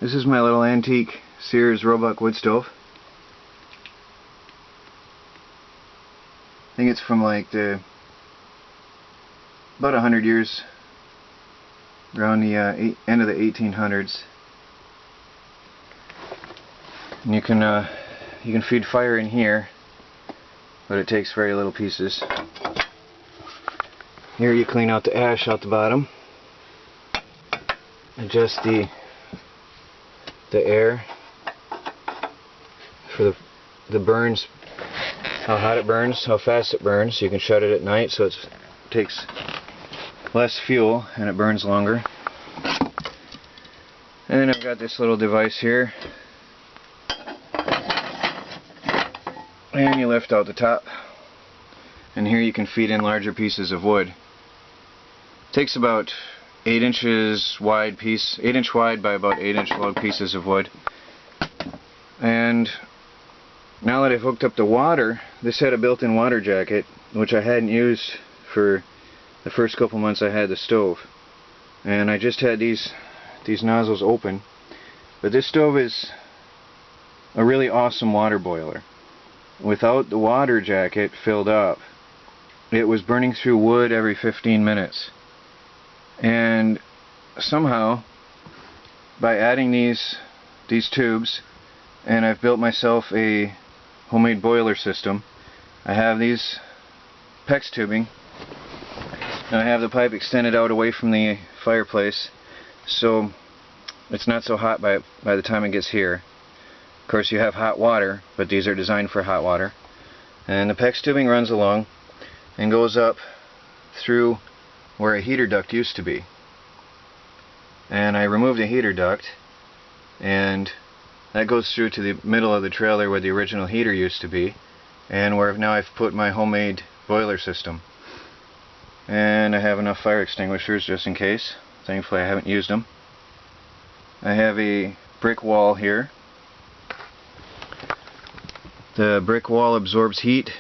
This is my little antique Sears Roebuck wood stove. I think it's from like about 100 years, around the end of the 1800s. And you can feed fire in here, but it takes very little pieces. Here you clean out the ash out the bottom, adjust the air for the burns, how hot it burns, how fast it burns. You can shut it at night so it takes less fuel and it burns longer. And then I've got this little device here, and you lift out the top, and here you can feed in larger pieces of wood. It takes about 8 inches wide piece, 8 inch wide by about 8 inch long pieces of wood. And now that I've hooked up the water, this had a built-in water jacket, which I hadn't used for the first couple months I had the stove. And I just had these nozzles open. But this stove is a really awesome water boiler. Without the water jacket filled up, it was burning through wood every 15 minutes. And somehow, by adding these tubes, and I've built myself a homemade boiler system. I have these PEX tubing, and I have the pipe extended out away from the fireplace, so it's not so hot by the time it gets here. Of course, you have hot water, but these are designed for hot water. And the PEX tubing runs along and goes up through where a heater duct used to be. And I removed the heater duct, and that goes through to the middle of the trailer where the original heater used to be, and where now I've put my homemade boiler system. And I have enough fire extinguishers just in case. Thankfully I haven't used them. I have a brick wall here. The brick wall absorbs heat,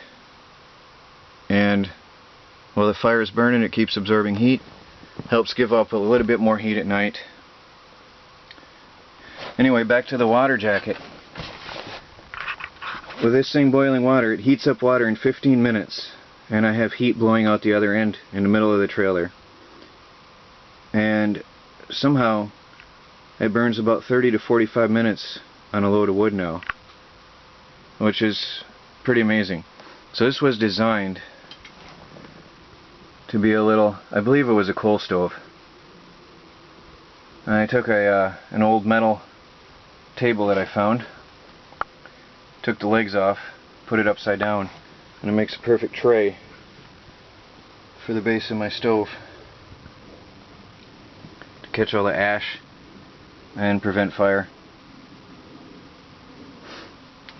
and while the fire is burning, it keeps absorbing heat, helps give up a little bit more heat at night. Anyway, back to the water jacket. With this thing boiling water, it heats up water in 15 minutes, and I have heat blowing out the other end in the middle of the trailer. And somehow it burns about 30 to 45 minutes on a load of wood now, which is pretty amazing. So this was designed to be a little, I believe it was a coal stove. And I took an old metal table that I found, took the legs off, put it upside down, and it makes a perfect tray for the base of my stove to catch all the ash and prevent fire.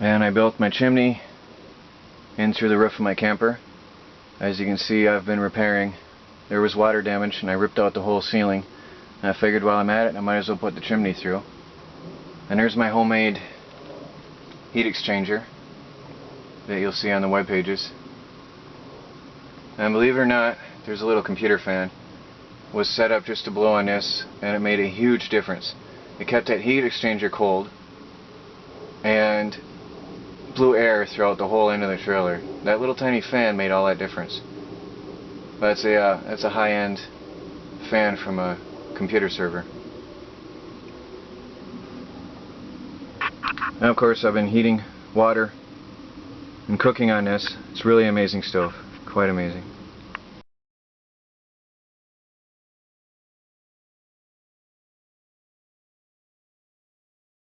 And I built my chimney in through the roof of my camper. As you can see, I've been repairing. There was water damage and I ripped out the whole ceiling. And I figured while I'm at it, I might as well put the chimney through. And there's my homemade heat exchanger that you'll see on the web pages. And believe it or not, there's a little computer fan. It was set up just to blow on this, and it made a huge difference. It kept that heat exchanger cold and blew air throughout the whole end of the trailer. That little tiny fan made all that difference. But it's a high-end fan from a computer server. Now of course I've been heating water and cooking on this. It's really amazing stove. Quite amazing.